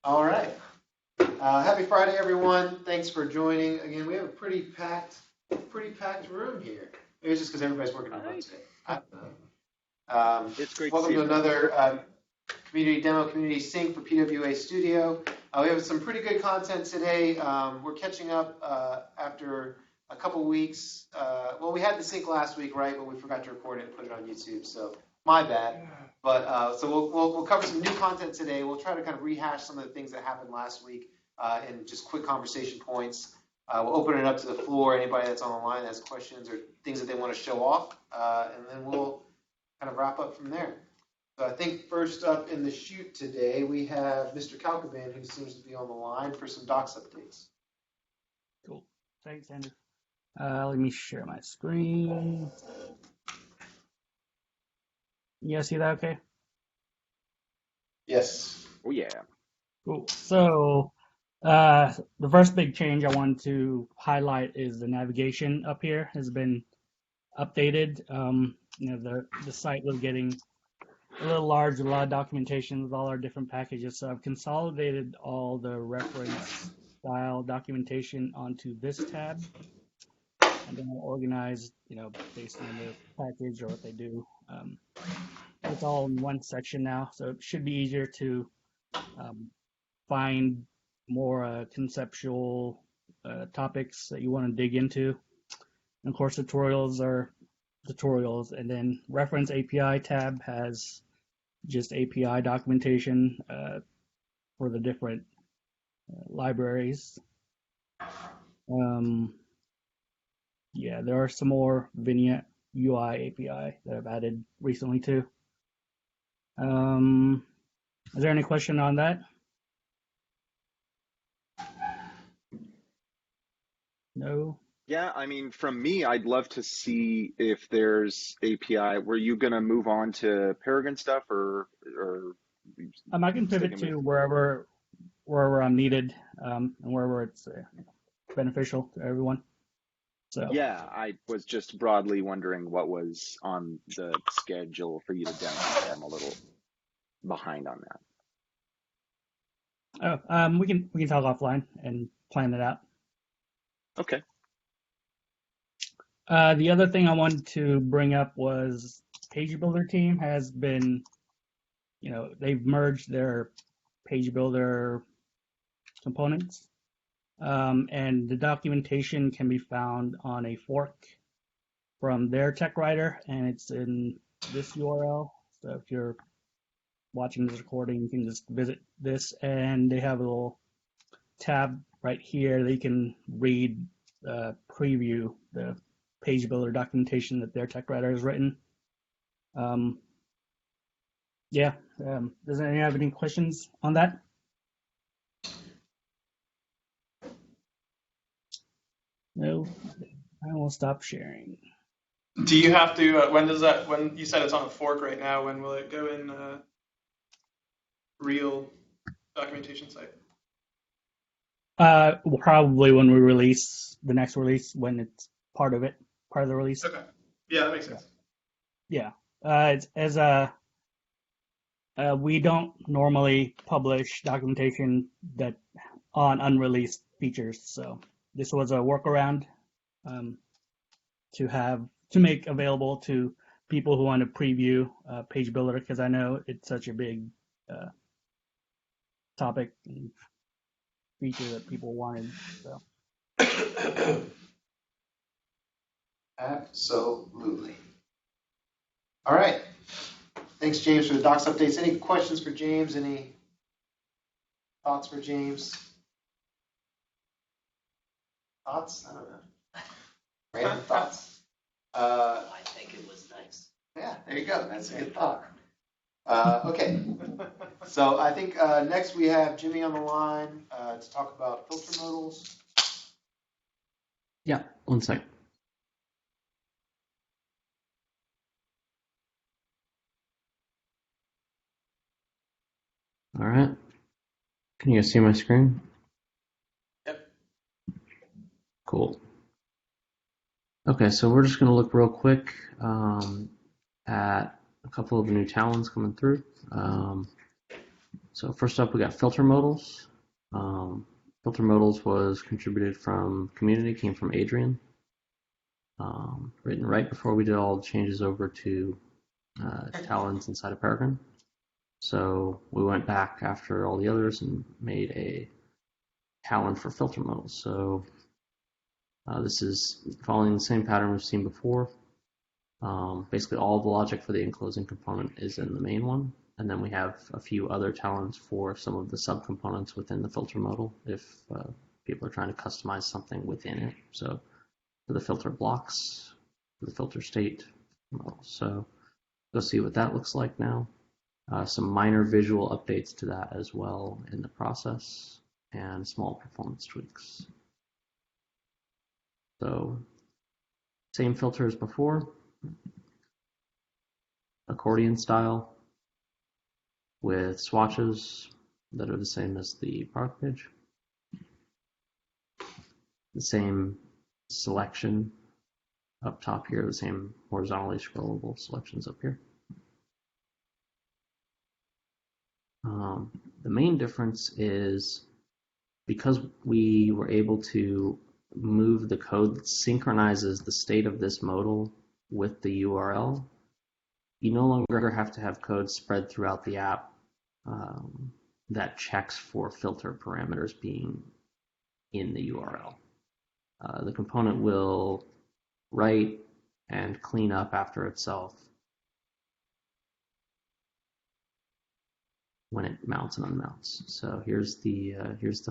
All right. Happy Friday, everyone. Thanks for joining. Again, we have a pretty packed room here. Maybe it's just because everybody's working on it today. I don't know. It's great to Welcome see to you. another community demo, community sync for PWA Studio. We have some pretty good content today. We're catching up after a couple weeks. Well, we had the sync last week, right? But we forgot to record it and put it on YouTube. So my bad. But so we'll cover some new content today. We'll try to kind of rehash some of the things that happened last week and just quick conversation points. We'll open it up to the floor. Anybody that's on the line that has questions or things that they want to show off, and then we'll kind of wrap up from there. So I think first up in the chute today, we have Mr. Kalkoban, who seems to be on the line for some docs updates. Cool. Thanks, Andrew. Let me share my screen. You guys see that okay? Yes. Oh yeah. Cool. So the first big change I wanted to highlight is the navigation up here has been updated. The site was getting a little large, a lot of documentation with all our different packages. So I've consolidated all the reference style documentation onto this tab. And then I'll organize, based on the package or what they do. It's all in one section now, so it should be easier to find more conceptual topics that you want to dig into. And of course, tutorials are tutorials, and then reference API tab has just API documentation for the different libraries. Yeah, there are some more Vignette UI API that I've added recently too. Is there any question on that? No? Yeah, I mean, from me, I'd love to see if there's API. Were you gonna move on to Peregrine stuff, or I can pivot to wherever I'm needed, and wherever it's beneficial to everyone. So yeah, I was just broadly wondering what was on the schedule for you to demo. I'm a little behind on that. Oh, we can talk offline and plan it out. Okay. The other thing I wanted to bring up was Page Builder team has been, they've merged their Page Builder components, and the documentation can be found on a fork from their tech writer, and it's in this URL. So if you're watching this recording, you can just visit this, and they have a little tab right here that you can read, preview the Page Builder documentation that their tech writer has written. Does anyone have any questions on that? No, I will stop sharing. Do you have to, when you said it's on a fork right now, when will it go in real documentation site? Probably when we release the next release, when it's part of the release. Okay. Yeah, that makes sense. Yeah. We don't normally publish documentation that on unreleased features, so this was a workaround to make available to people who want to preview Page Builder, because I know it's such a big topic and feature that people wanted. So. Absolutely. All right. Thanks, James, for the docs updates. Any questions for James? Any thoughts for James? Thoughts? I don't know. Random thoughts. I think it was nice. Yeah, there you go. That's a good thought. Okay. So I think next we have Jimmy on the line to talk about filter modals. Yeah, one sec. All right. Can you guys see my screen? Yep. Cool. Okay, so we're just going to look real quick at a couple of the new talons coming through. So first up, we got filter modals. Filter modals was contributed from community, came from Adrian. Written right before we did all the changes over to talons inside of Peregrine. So we went back after all the others and made a talon for filter modals. So this is following the same pattern we've seen before. Basically all the logic for the enclosing component is in the main one, and then we have a few other talons for some of the subcomponents within the filter modal if people are trying to customize something within it. So for the filter blocks, for the filter state model. So go see what that looks like now. Some minor visual updates to that as well in the process, and small performance tweaks. So same filter as before, accordion style with swatches that are the same as the product page. The same selection up top here, the same horizontally scrollable selections up here. The main difference is because we were able to move the code that synchronizes the state of this modal with the URL, you no longer have to have code spread throughout the app that checks for filter parameters being in the URL. The component will write and clean up after itself when it mounts and unmounts. So here's the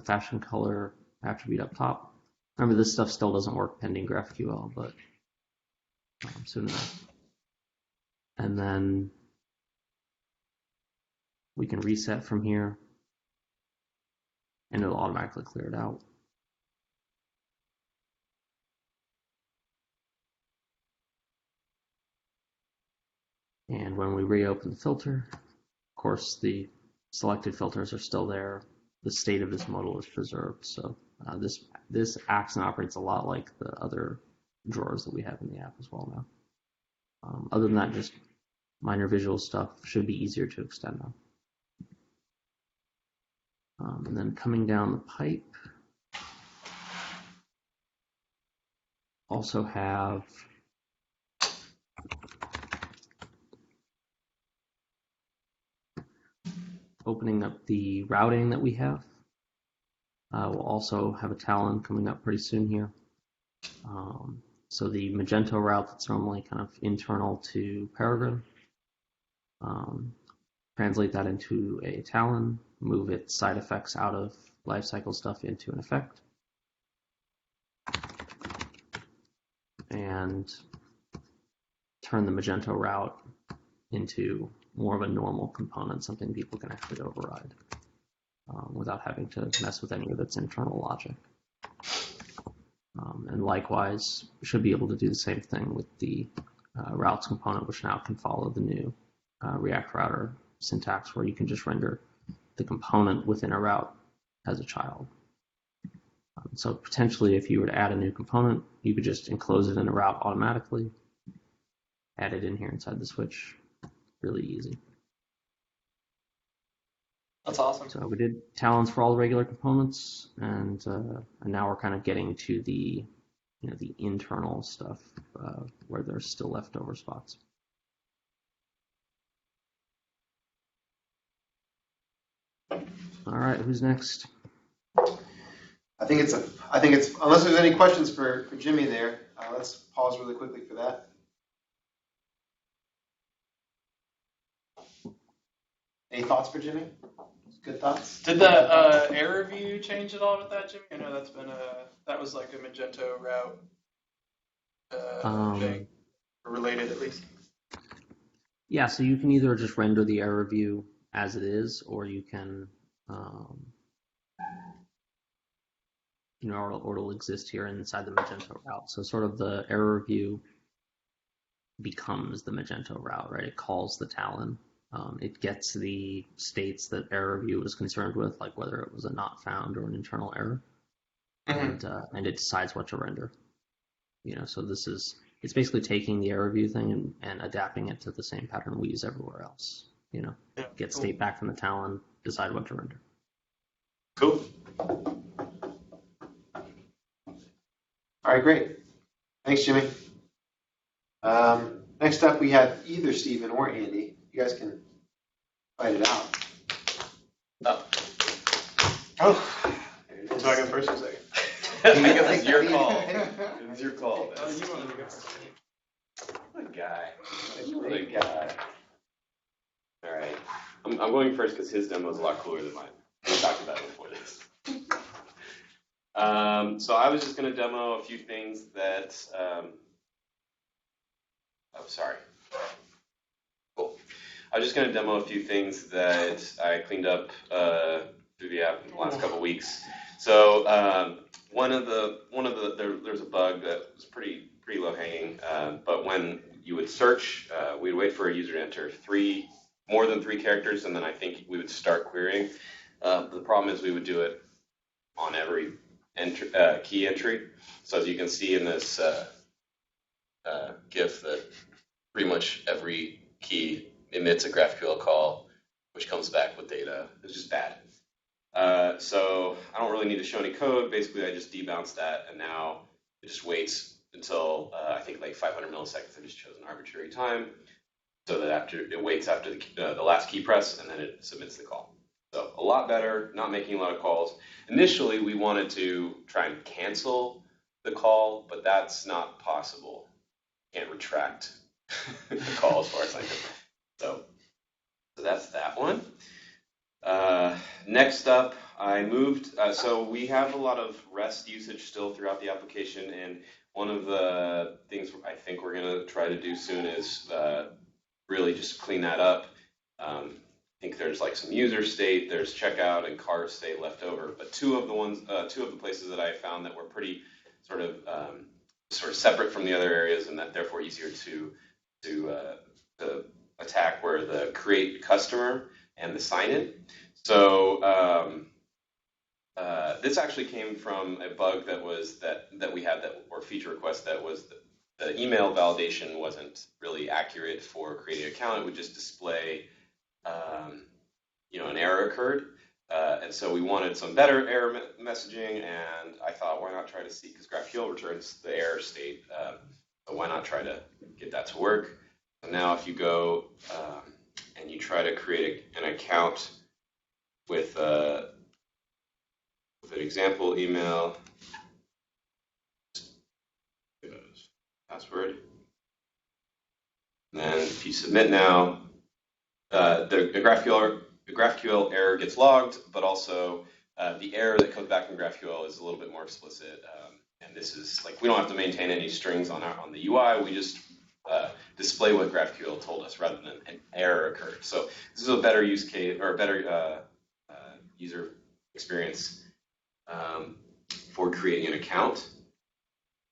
fashion color attribute up top. Remember, this stuff still doesn't work pending GraphQL, but soon enough. And then we can reset from here, and it'll automatically clear it out. And when we reopen the filter, of course, the selected filters are still there. The state of this modal is preserved. So this acts and operates a lot like the other drawers that we have in the app as well now. Other than that, just minor visual stuff should be easier to extend now. And then coming down the pipe, also have opening up the routing that we have. We'll also have a talon coming up pretty soon here. So the Magento route that's normally kind of internal to Peregrine, translate that into a talon, move its side effects out of lifecycle stuff into an effect, and turn the Magento route into more of a normal component, something people can actually override without having to mess with any of its internal logic. And likewise, we should be able to do the same thing with the routes component, which now can follow the new React router syntax, where you can just render the component within a route as a child. So potentially, if you were to add a new component, you could just enclose it in a route automatically, add it in here inside the switch. Really easy. That's awesome. So we did talons for all the regular components, and now we're kind of getting to the the internal stuff where there's still leftover spots. All right, who's next? I think it's unless there's any questions for Jimmy there, let's pause really quickly for that. Any thoughts for Jimmy? Good thoughts? Did the error view change at all with that, Jimmy? I know that was like a Magento route thing, or related at least. Yeah, so you can either just render the error view as it is, or you can, or it'll exist here inside the Magento route. So sort of the error view becomes the Magento route, right? It calls the talon. It gets the states that error view was concerned with, like whether it was a not found or an internal error, and it decides what to render. So it's basically taking the error view thing and adapting it to the same pattern we use everywhere else. get state back from the Talon, decide what to render. Cool. All right, great. Thanks, Jimmy. Next up, we have either Stephen or Andy. You guys can fight it out. Oh, Do I go first or second? I guess it's your call. It's your call. Oh, you wanted to go first. What a guy. What a guy. All right. I'm going first because his demo is a lot cooler than mine. We talked about it before this. So I was just going to demo a few things that. Sorry. Cool. I was just going to demo a few things that I cleaned up through the app in the last couple weeks. So there's a bug that was pretty low hanging, but when you would search, we'd wait for a user to enter more than three characters, and then I think we would start querying. The problem is we would do it on every key entry. So as you can see in this GIF, that pretty much every key emits a GraphQL call, which comes back with data. It's just bad. So I don't really need to show any code. Basically, I just debounce that, and now it just waits until I think like 500 milliseconds. I just chose an arbitrary time, so that it waits after the last key press, and then it submits the call. So a lot better, not making a lot of calls. Initially, we wanted to try and cancel the call, but that's not possible. Can't retract the call as far as I know. So that's that one. Next up, I moved. So we have a lot of REST usage still throughout the application, and one of the things I think we're going to try to do soon is really just clean that up. I think there's like some user state, there's checkout and cart state left over, but two of the places that I found that were pretty sort of separate from the other areas, and that therefore easier to attack, were the create customer and the sign in. So this actually came from a bug that we had or feature request that was the email validation wasn't really accurate for creating an account. It would just display an error occurred. And so we wanted some better error messaging, and I thought, why not try to see, because GraphQL returns the error state, so why not try to get that to work? So now if you go and you try to create an account with an example email, password, and then if you submit now, the GraphQL error gets logged, but also the error that comes back from GraphQL is a little bit more explicit. And this is like, we don't have to maintain any strings on the UI. We just display what GraphQL told us rather than an error occurred. So this is a better use case, or a better user experience for creating an account.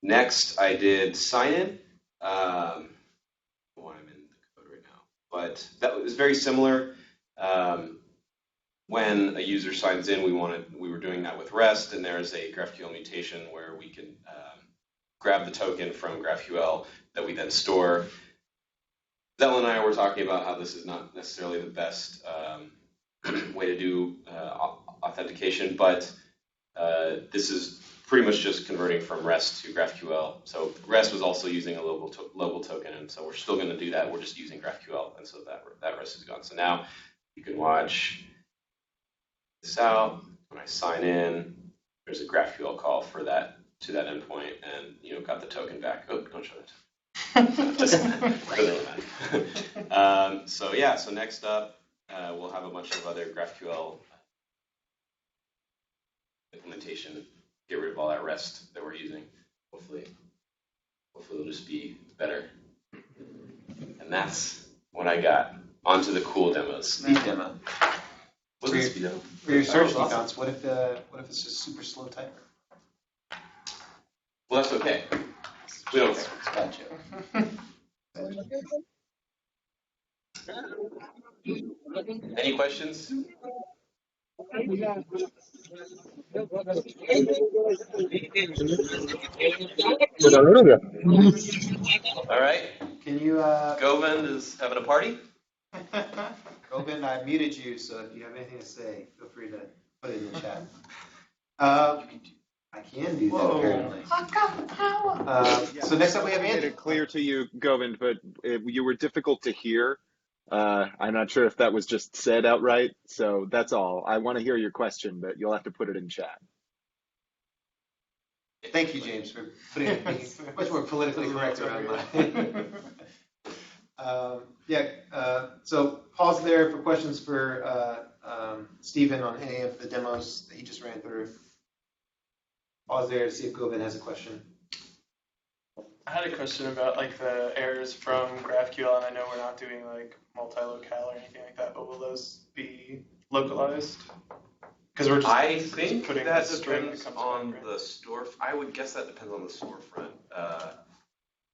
Next, I did sign in. I'm in the code right now, but that was very similar. When a user signs in, we were doing that with REST, and there's a GraphQL mutation where we can grab the token from GraphQL that we then store. Zell and I were talking about how this is not necessarily the best way to do authentication, but this is pretty much just converting from REST to GraphQL. So REST was also using a local token, and so we're still going to do that. We're just using GraphQL, and so that REST is gone. So now you can watch this out. When I sign in, there's a GraphQL call for that to that endpoint, and got the token back. Oh, don't show that. So next up, we'll have a bunch of other GraphQL implementation. Get rid of all that REST that we're using. Hopefully it'll just be better. And that's what I got. On to the cool demos. Speed demo. What's the speed demo? For your search debounce, what if it's just super slow typer? Well, that's okay. We don't care. Gotcha. Any questions? All right. Can you Govind is having a party. Govind, I muted you, so if you have anything to say, feel free to put it in the chat. I can do that, Whoa. apparently. I got the power. So next up we have I made Andy. it clear to you, Govind, but you were difficult to hear. I'm not sure if that was just said outright, so that's all. I want to hear your question, but you'll have to put it in chat. Thank you, James, for putting it being much more politically correct around mine. So pause there for questions for Stephen on any of the demos that he just ran through. Pause there to see if Govind has a question. I had a question about like the errors from GraphQL, and I know we're not doing like multi-locale or anything like that, but will those be localized? Because we're just I think putting that the string depends that comes on back, the store. I would guess that depends on the storefront.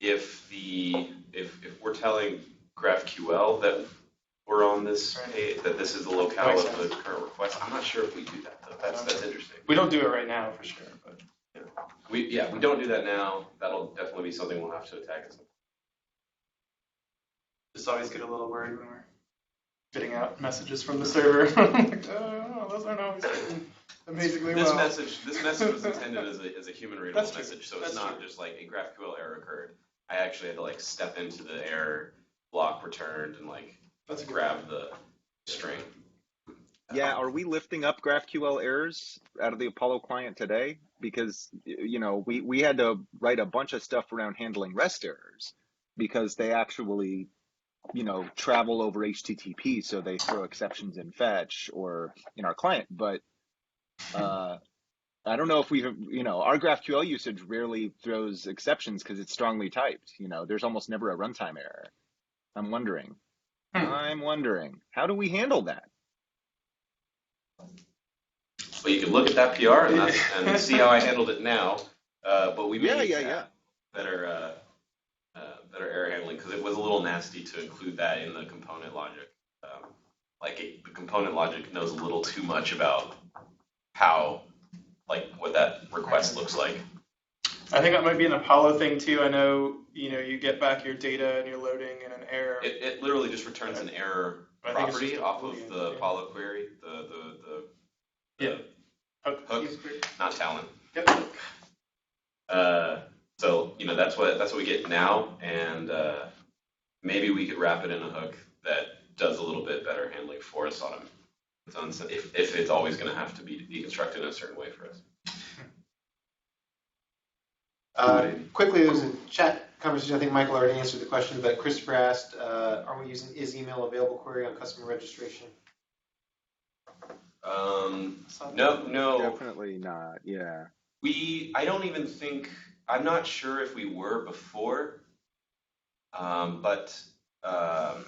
If we're telling GraphQL that we're on this page, that this is the locale of the current request, I'm not sure if we do that though. That's interesting. We don't do it right now for sure, but We don't do that now. That'll definitely be something we'll have to attack at some point. just always get a little worried when we're spitting out messages from the server. Like, oh, those aren't always written amazingly This well. message was intended as a human readable That's true. message, so That's it's not true. just like a GraphQL error occurred. I actually had to like step into the error block returned and like That's a good grab the string. Yeah, are we lifting up GraphQL errors out of the Apollo client today? Because, we had to write a bunch of stuff around handling REST errors because they actually, travel over HTTP, so they throw exceptions in fetch or in our client. But I don't know if our GraphQL usage rarely throws exceptions because it's strongly typed. There's almost never a runtime error. I'm wondering, how do we handle that? Well, you can look at that PR and see how I handled it now. But we may better error handling because it was a little nasty to include that in the component logic. The component logic knows a little too much about how, what that request looks like. I think that might be an Apollo thing too. I know, you get back your data and you're loading in an error. It literally just returns an error property off of the Apollo query, the hook, not Talon. Yep. So that's what we get now, and maybe we could wrap it in a hook that does a little bit better handling for us on its own, if it's always going to have to be deconstructed in a certain way for us. Quickly, there was a chat conversation. I think Michael already answered the question, but Christopher asked, are we using is email available query on customer registration? No. Definitely not, yeah. I'm not sure if we were before, but the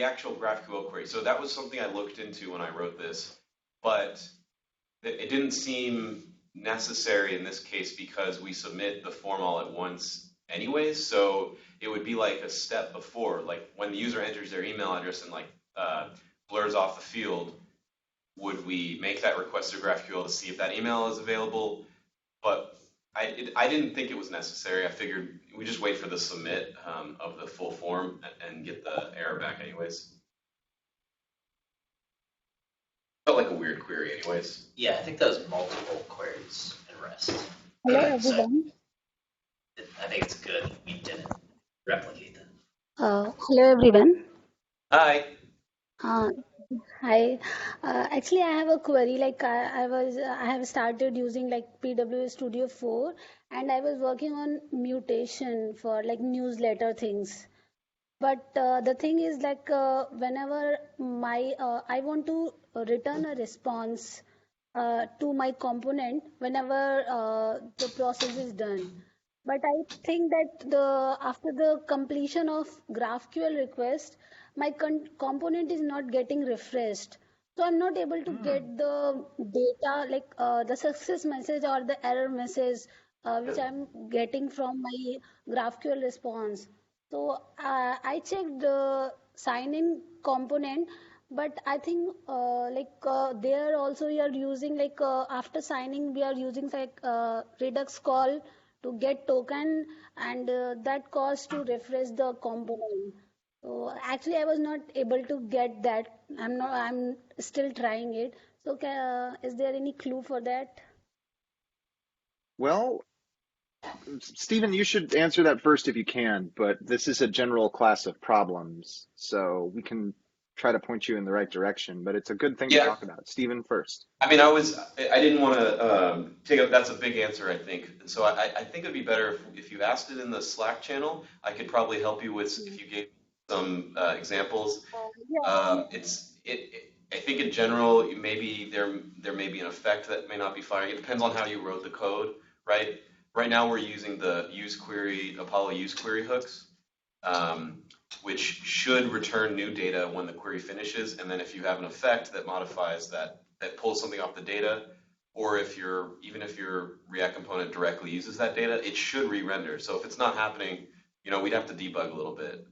actual GraphQL query. So that was something I looked into when I wrote this, but it didn't seem necessary in this case because we submit the form all at once anyways. So it would be like a step before, like when the user enters their email address and blurs off the field, would we make that request to GraphQL to see if that email is available? But I didn't think it was necessary. I figured we just wait for the submit of the full form and get the error back anyways. Felt like a weird query anyways. Yeah, I think those multiple queries in REST. Hello, everyone. I think it's good we didn't replicate them. Hello, everyone. Hi. Hi. Actually, I have a query. I have started using PWA Studio 4, and I was working on mutation for newsletter things. But the thing is whenever I want to return a response to my component whenever the process is done. But I think that after the completion of GraphQL request, my component is not getting refreshed. So I'm not able to get the data, the success message or the error message, which I'm getting from my GraphQL response. So I checked the sign-in component, but I think there also we are using after signing we are using Redux call to get token, and that cost to refresh the component. So actually, I was not able to get that. I'm still trying it. So is there any clue for that? Well, Stephen, you should answer that first if you can, but this is a general class of problems, so we can try to point you in the right direction, but it's a good thing to Yeah. talk about. Stephen first. I mean, I didn't want to take up, that's a big answer, I think. And so I think it'd be better if you asked it in the Slack channel. I could probably help you with, if you gave some examples. I think in general, maybe there may be an effect that may not be firing. It depends on how you wrote the code, right? Right now we're using the Apollo use query hooks, which should return new data when the query finishes. And then if you have an effect that modifies that pulls something off the data, or even if your React component directly uses that data, it should re-render. So if it's not happening, we'd have to debug a little bit,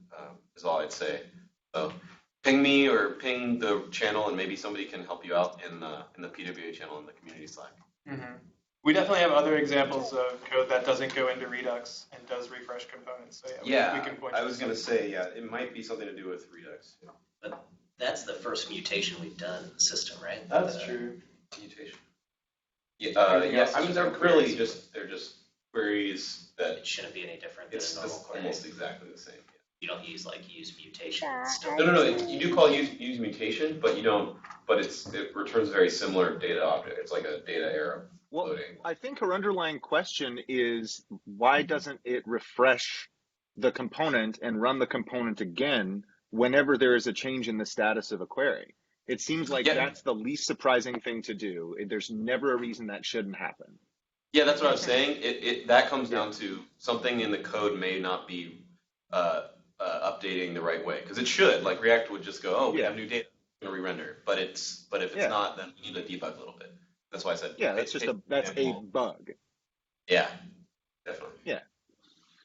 is all I'd say. So ping me or ping the channel, and maybe somebody can help you out in the PWA channel in the community Slack. Mm-hmm. We definitely have other examples of code that doesn't go into Redux and does refresh components. So we can point. I was going to say, it might be something to do with Redux. But that's the first mutation we've done in the system, right? That's true. Mutation. Yeah, I mean, they're just queries that It shouldn't be any different than it's a normal query. almost exactly the same. You don't use mutation. Yeah, It's still No. You do call use mutation, but you don't. But it returns very similar data object. It's like a data error Well, loading. I think her underlying question is why doesn't it refresh the component and run the component again whenever there is a change in the status of a query? It seems like that's the least surprising thing to do. There's never a reason that shouldn't happen. Yeah, that's what I was saying. That comes down to something in the code may not be updating the right way, because it should. Like React would just go, we have new data, we're going to re-render. But if it's not, then we need to debug a little bit. That's why I said. Yeah, that's just a bug. Yeah, definitely. Yeah.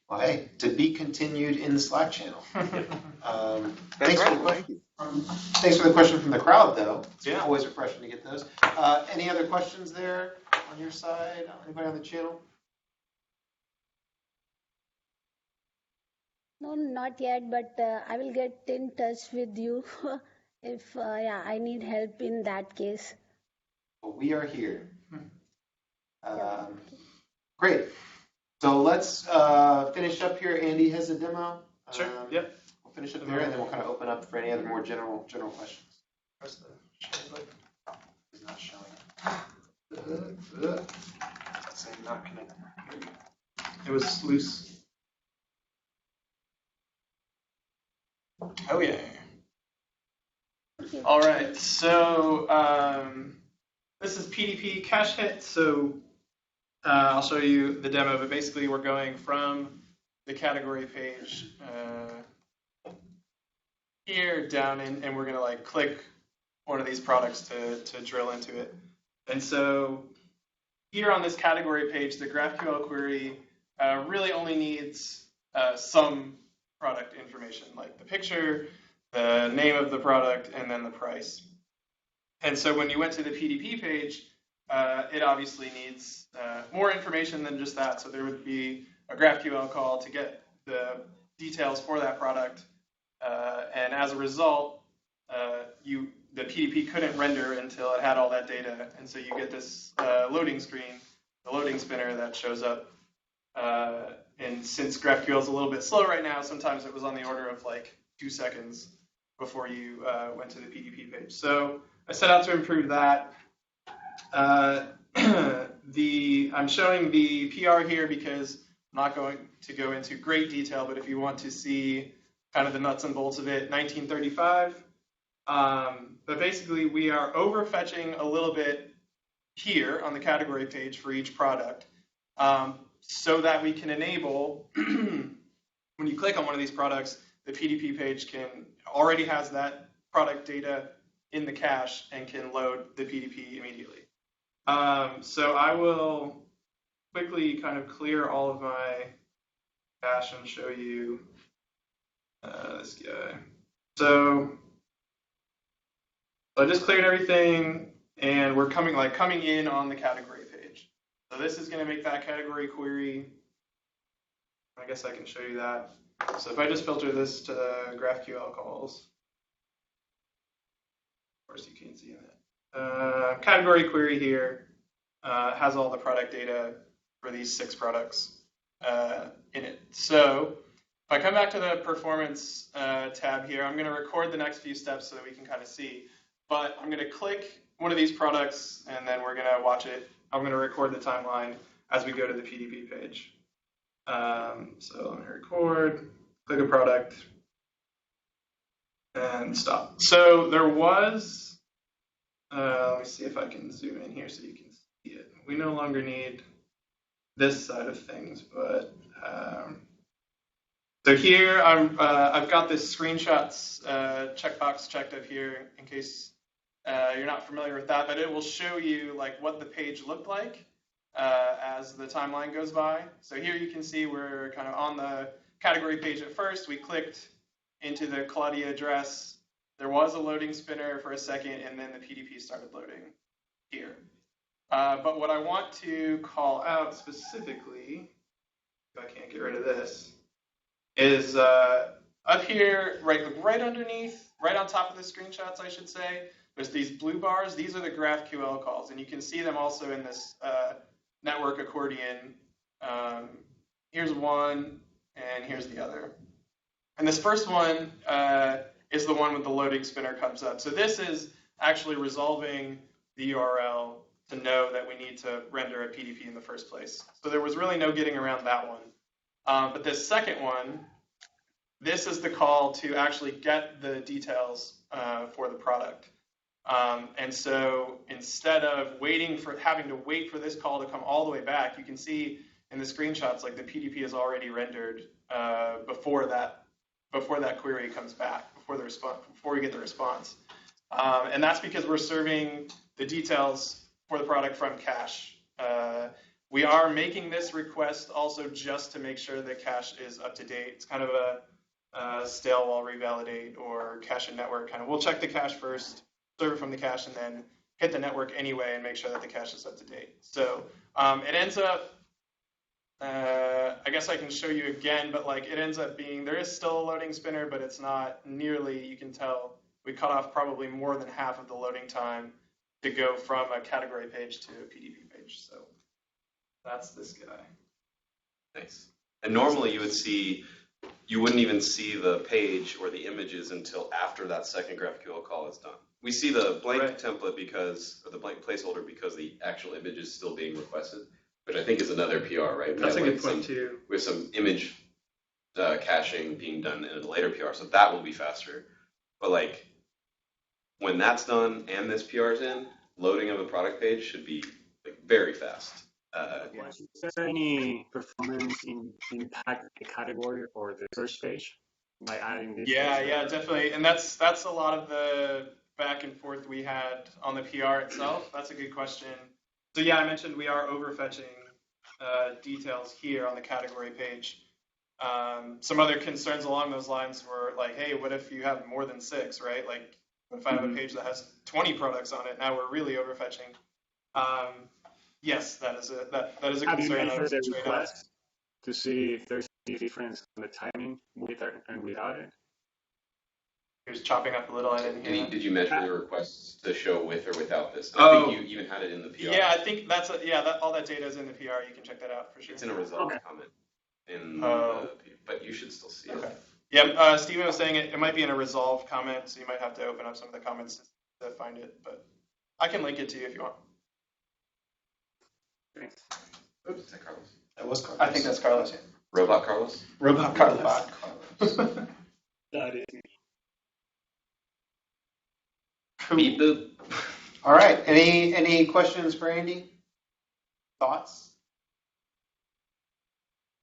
Well, hey, to be continued in the Slack channel. Thanks for the question from the crowd, though. It's always refreshing to get those. Any other questions there on your side? Anybody on the channel? No, not yet, but I will get in touch with you if I need help in that case. Well, we are here. Great. So let's finish up here. Andy has a demo. Sure. Yep. We'll finish up there, and then we'll kind of open up for any other more general questions. Where's the share button? It's not showing. It's saying not connected. Here we go. It was loose. Oh yeah. Okay. All right. So this is PDP cache hit. So I'll show you the demo, but basically we're going from the category page here down in, and we're going to like click one of these products to drill into it. And so here on this category page, the GraphQL query really only needs some product information, like the picture, the name of the product, and then the price. And so when you went to the PDP page, it obviously needs more information than just that. So there would be a GraphQL call to get the details for that product. And as a result, the PDP couldn't render until it had all that data. And so you get this loading screen, the loading spinner that shows up. And since GraphQL is a little bit slow right now, sometimes it was on the order of like 2 seconds before you went to the PDP page. So I set out to improve that. I'm showing the PR here because I'm not going to go into great detail, but if you want to see kind of the nuts and bolts of it, 1935. But basically, we are overfetching a little bit here on the category page for each product, so that we can enable, when you click on one of these products, the PDP page already has that product data in the cache and can load the PDP immediately. So I will quickly kind of clear all of my cache and show you this guy. So I just cleared everything, and we're coming in on the category page. So this is going to make that category query I guess I can show you that. So if I just filter this to the GraphQL calls, of course you can't see that. Category query here has all the product data for these 6 products in it. So if I come back to the performance tab here, I'm going to record the next few steps so that we can kind of see. But I'm going to click one of these products, and then we're going to watch it. I'm going to record the timeline as we go to the PDP page. So I'm going to record, click a product, and stop. So there was, let me see if I can zoom in here so you can see it. We no longer need this side of things, but so here I've got this screenshots checkbox checked up here in case you're not familiar with that, but it will show you like what the page looked like as the timeline goes by. So here you can see we're kind of on the category page at first. We clicked into the Claudia address. There was a loading spinner for a second, and then the PDP started loading here. But what I want to call out specifically, if I can't get rid of this, is up here, right underneath, right on top of the screenshots, I should say, there's these blue bars. These are the GraphQL calls, and you can see them also in this network accordion. Here's one, and here's the other. And this first one is the one with the loading spinner comes up. So this is actually resolving the URL to know that we need to render a PDP in the first place. So there was really no getting around that one. But this second one, this is the call to actually get the details for the product. And so instead of having to wait for this call to come all the way back, you can see in the screenshots like the PDP is already rendered before that query comes back, before we get the response. And that's because we're serving the details for the product from cache. We are making this request also just to make sure the cache is up to date. It's kind of a stale while revalidate or cache and network kind of. We'll check the cache first, serve it from the cache, and then hit the network anyway and make sure that the cache is up to date. So it ends up, I guess I can show you again, but like it ends up being, there is still a loading spinner, but it's not nearly, you can tell, we cut off probably more than half of the loading time to go from a category page to a PDP page. So that's this guy. Nice. And normally you wouldn't even see the page or the images until after that second GraphQL call is done. We see the blank template or the blank placeholder because the actual image is still being requested, which I think is another PR, right? That's a good point too. With some image caching being done in a later PR, so that will be faster. But like when that's done and this PR is in, loading of a product page should be like very fast. Is there any performance impact the category or the search page by adding this? Yeah, definitely. And that's a lot of the back and forth we had on the PR itself. That's a good question. So yeah, I mentioned we are overfetching details here on the category page. Some other concerns along those lines were like, hey, what if you have more than 6, right? Like, if I have a page that has 20 products on it, now we're really overfetching. Yes, that is a Have concern. you measured the request to see if there's any difference in the timing with it and without it? He was chopping up a little. I didn't hear. Did you measure the requests to show with or without this? Oh. I think you even had it in the PR. Yeah, I think that's all that data is in the PR. You can check that out for sure. It's in a resolved comment but you should still see it. Yeah, Steven was saying it might be in a resolved comment, so you might have to open up some of the comments to find it, but I can link it to you if you want. Thanks. Oops, is that Carlos? That was Carlos. I think that's Carlos, yeah. Robot Carlos? Robot Carlos. That is me. Cool. Beep boop. All right. Any questions for Andy? Thoughts?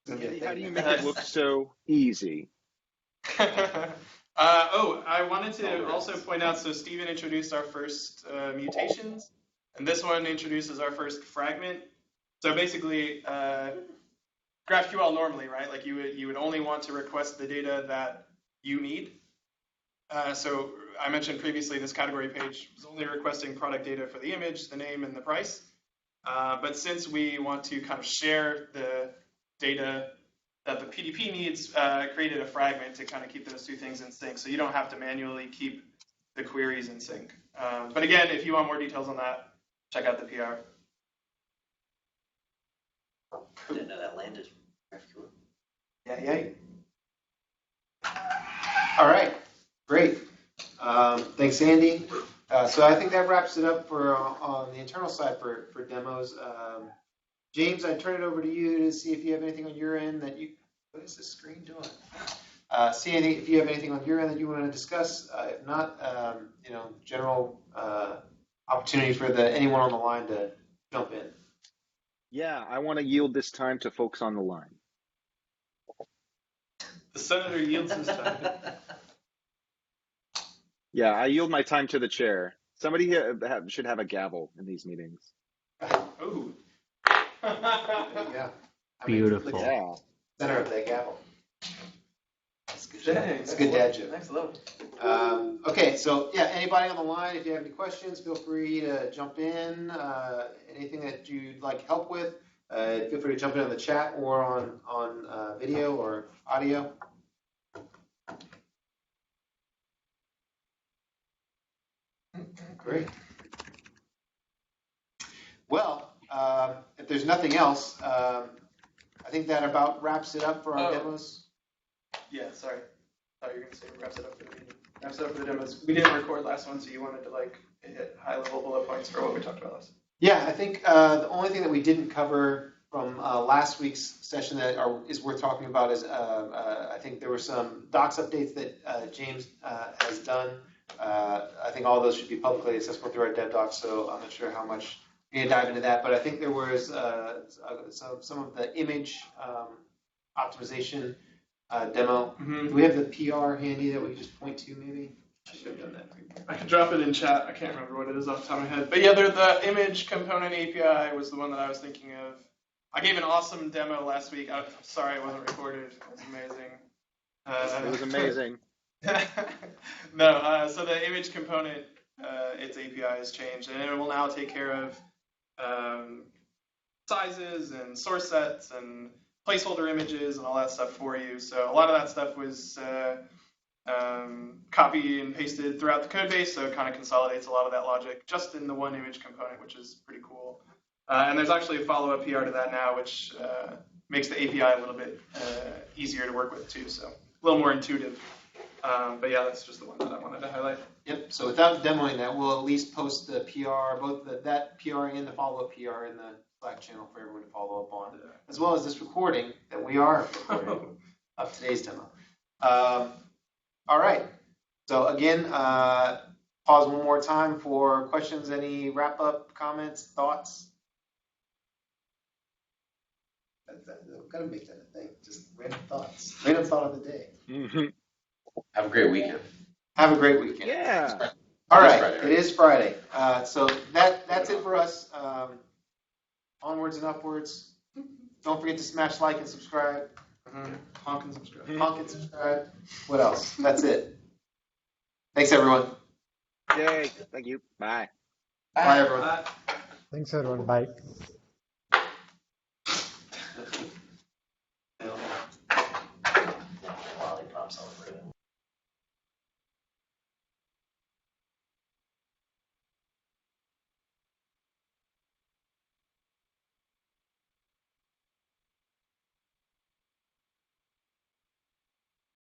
How do you make it look so easy? I wanted to also point out, so Steven introduced our first mutations, and this one introduces our first fragment. So basically, GraphQL normally, right? Like you would only want to request the data that you need. So I mentioned previously this category page was only requesting product data for the image, the name, and the price. But since we want to kind of share the data that the PDP needs created a fragment to kind of keep those two things in sync, so you don't have to manually keep the queries in sync. But again, if you want more details on that, check out the PR. I didn't know that landed. GraphQL. Yeah. All right, great. Thanks, Andy. So I think that wraps it up for on the internal side for demos. James, I turn it over to you to see if you have anything on your end that you. What is this screen doing? See anything if you have anything on your end that you want to discuss. If not, general opportunity for anyone on the line to jump in. Yeah, I want to yield this time to folks on the line. The senator yields his time. Yeah, I yield my time to the chair. Somebody should have a gavel in these meetings. Ooh. Yeah. Beautiful. Yeah. Center of that gavel. Dang, it's a good dad joke. Next level. Okay, so yeah, anybody on the line, if you have any questions, feel free to jump in. Anything that you'd like help with, feel free to jump in on the chat or on video or audio. Great. Well, if there's nothing else, I think that about wraps it up for our demos. Yeah, sorry. I thought you were going to say wraps it up for the meeting. Wraps it up for the demos. We didn't record last one, so you wanted to hit high-level bullet points for what we talked about last. Yeah, I think the only thing that we didn't cover from last week's session that is worth talking about is I think there were some docs updates that James has done. I think all those should be publicly accessible through our dev docs, so I'm not sure how much we need to dive into that, but I think there was some of the image optimization demo. Mm-hmm. Do we have the PR handy that we can just point to maybe? I should have done that. I can drop it in chat. I can't remember what it is off the top of my head. But yeah, the image component API was the one that I was thinking of. I gave an awesome demo last week. I'm sorry it wasn't recorded. It was amazing. It was amazing. No, so the image component, its API has changed, and it will now take care of sizes and source sets and placeholder images and all that stuff for you. So a lot of that stuff was copy and pasted throughout the code base, so it kind of consolidates a lot of that logic just in the one image component, which is pretty cool. And there's actually a follow-up PR to that now, which makes the API a little bit easier to work with too, so a little more intuitive. But yeah, that's just the one that I wanted to highlight. Yep, so without demoing that, we'll at least post the PR, both that PR and the follow-up PR in the Slack channel for everyone to follow up on, as well as this recording that we are recording of today's demo. All right, so again, pause one more time for questions, any wrap-up, comments, thoughts? I've got to make that a thing, just random thoughts. Random thought of the day. Mm-hmm. Have a great weekend. Have a great weekend. Yeah. All right, Friday, right? It is Friday. So that's it for us. Onwards and upwards. Don't forget to smash like and subscribe. Honk and subscribe. Honk and subscribe. What else? That's it. Thanks, everyone. Yay. Thank you. Bye. Bye everyone. Bye. Thanks, everyone. Bye.